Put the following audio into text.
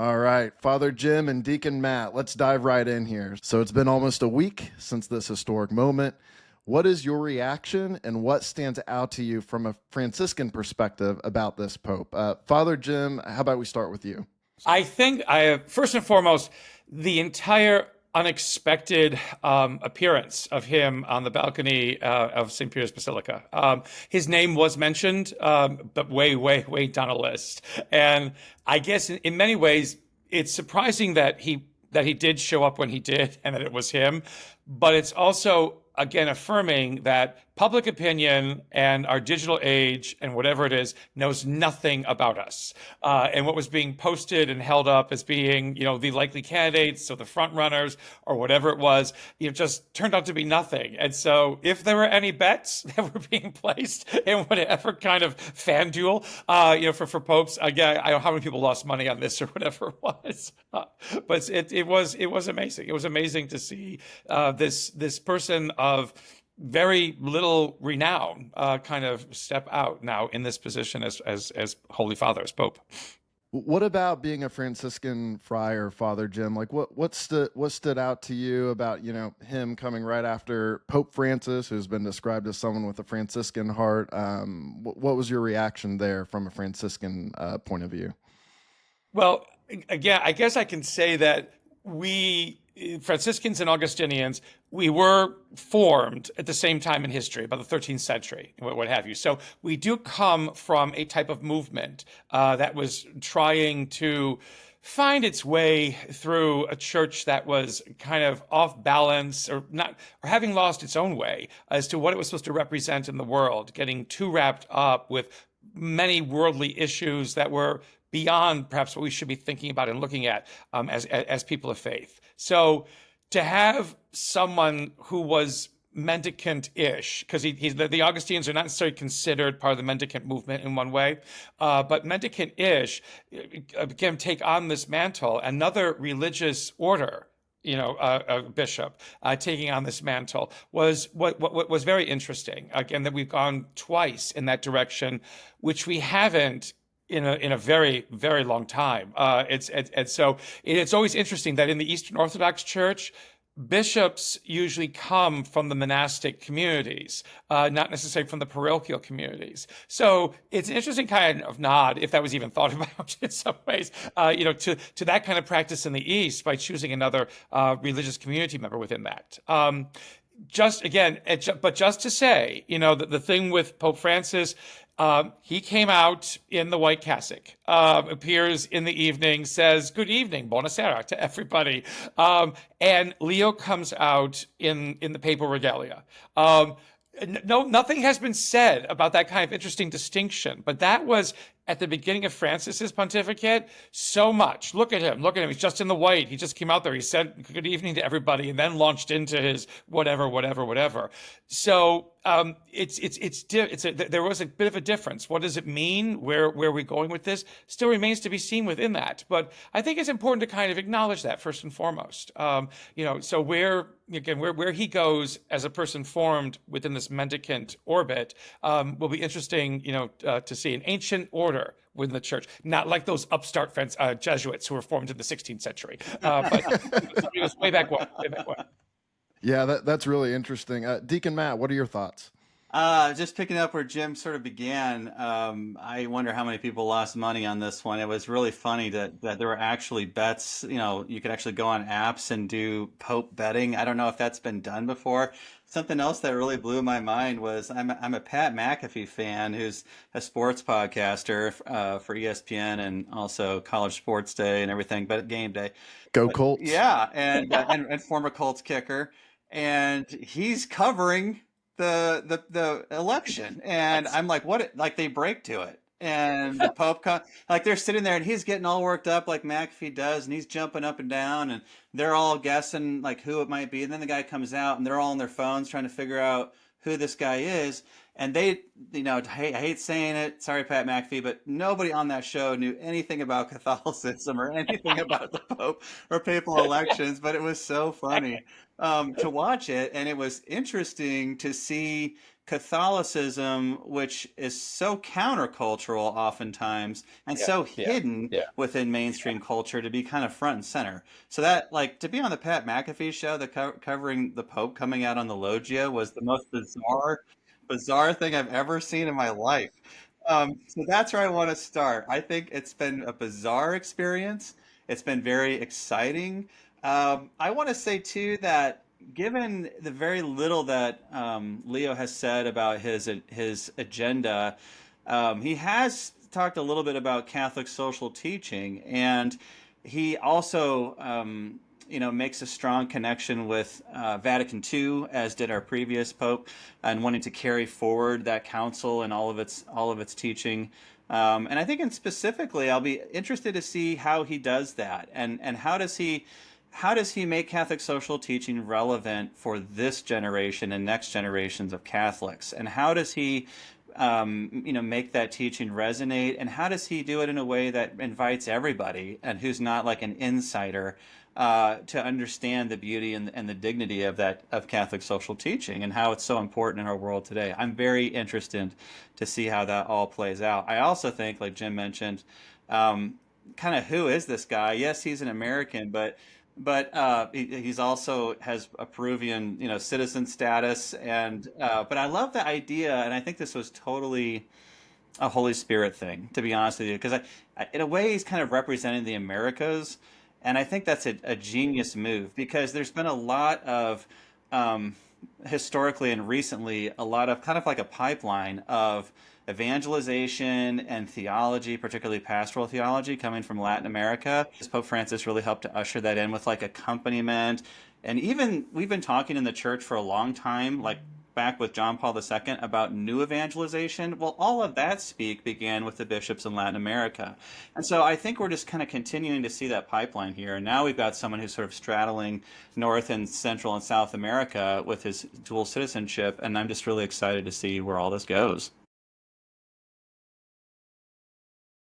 All right, Father Jim and Deacon Matt, let's dive right in here. So it's been almost a week since this historic moment. What is your reaction and what stands out to you from a Franciscan perspective about this Pope? Father Jim, how about we start with you? I think first and foremost, the entire unexpected appearance of him on the balcony of St. Peter's Basilica. His name was mentioned, but way down a list. And I guess in many ways, it's surprising that he did show up when he did and that it was him. But it's also again affirming that public opinion and our digital age and whatever it is knows nothing about us. And what was being posted and held up as being, the likely candidates or the front runners or whatever it was, just turned out to be nothing. And so if there were any bets that were being placed in whatever kind of fan duel, for popes, again, I don't know how many people lost money on this or whatever it was. But it was amazing. It was amazing to see this person of very little renown kind of step out now in this position as Holy Father, as Pope. What about being a Franciscan friar, Father Jim? Like, what stood out to you about him coming right after Pope Francis, who's been described as someone with a Franciscan heart? What was your reaction there from a Franciscan point of view? Well, again, I guess I can say that we Franciscans and Augustinians, we were formed at the same time in history, about the 13th century, what have you. So we do come from a type of movement that was trying to find its way through a church that was kind of off balance or not, or having lost its own way as to what it was supposed to represent in the world, getting too wrapped up with many worldly issues that were beyond perhaps what we should be thinking about and looking at as people of faith. So to have someone who was mendicant-ish, because the Augustinians are not necessarily considered part of the mendicant movement in one way, but mendicant-ish, again, take on this mantle, another religious order, a bishop taking on this mantle was what was very interesting. Again, that we've gone twice in that direction, which we haven't in a very long time. It's always interesting that in the Eastern Orthodox Church, bishops usually come from the monastic communities, not necessarily from the parochial communities. So it's an interesting kind of nod, if that was even thought about in some ways, to that kind of practice in the East by choosing another religious community member within that. Just to say, the thing with Pope Francis, he came out in the white cassock, appears in the evening, says, "Good evening, buonasera" to everybody. And Leo comes out in the papal regalia. No, nothing has been said about that kind of interesting distinction, but that was at the beginning of Francis's pontificate so much. Look at him. Look at him. He's just in the white. He just came out there. He said good evening to everybody and then launched into his whatever. So there was a bit of a difference. What does it mean? Where are we going with this? Still remains to be seen within that. But I think it's important to kind of acknowledge that first and foremost. So where he goes as a person formed within this mendicant orbit will be interesting, to see an ancient order within the church, not like those upstart Jesuits who were formed in the 16th century, but it was way back when. Yeah, that's really interesting. Deacon Matt, what are your thoughts? Just picking up where Jim sort of began, I wonder how many people lost money on this one. It was really funny that there were actually bets. You could actually go on apps and do Pope betting. I don't know if that's been done before. Something else that really blew my mind was I'm a Pat McAfee fan, who's a sports podcaster for ESPN and also College Sports Day and everything, but Game Day. Go Colts. Yeah, and former Colts kicker, and he's covering the election, and I'm like, what? Like they break to it, and the Pope like they're sitting there, and he's getting all worked up like McAfee does, and he's jumping up and down, and they're all guessing like who it might be, and then the guy comes out, and they're all on their phones trying to figure out who this guy is. And I hate saying it, sorry, Pat McAfee, but nobody on that show knew anything about Catholicism or anything about the Pope or papal elections, but it was so funny to watch it. And it was interesting to see Catholicism, which is so countercultural oftentimes and Yeah, so yeah, hidden yeah. within mainstream culture, to be kind of front and center. So that, like, to be on the Pat McAfee show, covering the Pope coming out on the loggia was the most bizarre thing I've ever seen in my life. So that's where I want to start. I think it's been a bizarre experience. It's been very exciting. I want to say too that given the very little that Leo has said about his agenda, he has talked a little bit about Catholic social teaching, and he also makes a strong connection with Vatican II, as did our previous pope, and wanting to carry forward that council and all of its teaching. And I think, in specifically, I'll be interested to see how he does that, and how does he make Catholic social teaching relevant for this generation and next generations of Catholics, and how does he make that teaching resonate, and how does he do it in a way that invites everybody and who's not like an insider to understand the beauty and the dignity of Catholic social teaching and how it's so important in our world today. I'm very interested to see how that all plays out. I also think, like Jim mentioned, kind of, who is this guy? Yes, he's an American, but he's also has a Peruvian, citizen status, and but I love the idea, and I think this was totally a Holy Spirit thing, to be honest with you, because in a way, he's kind of representing the Americas, and I think that's a genius move, because there's been a lot of um, historically and recently, a lot of kind of like a pipeline of evangelization and theology, particularly pastoral theology, coming from Latin America. Pope Francis really helped to usher that in with like accompaniment. And even we've been talking in the church for a long time, like back with John Paul II, about new evangelization. Well, all of that speak began with the bishops in Latin America. And so I think we're just kind of continuing to see that pipeline here. And now we've got someone who's sort of straddling North and Central and South America with his dual citizenship. And I'm just really excited to see where all this goes.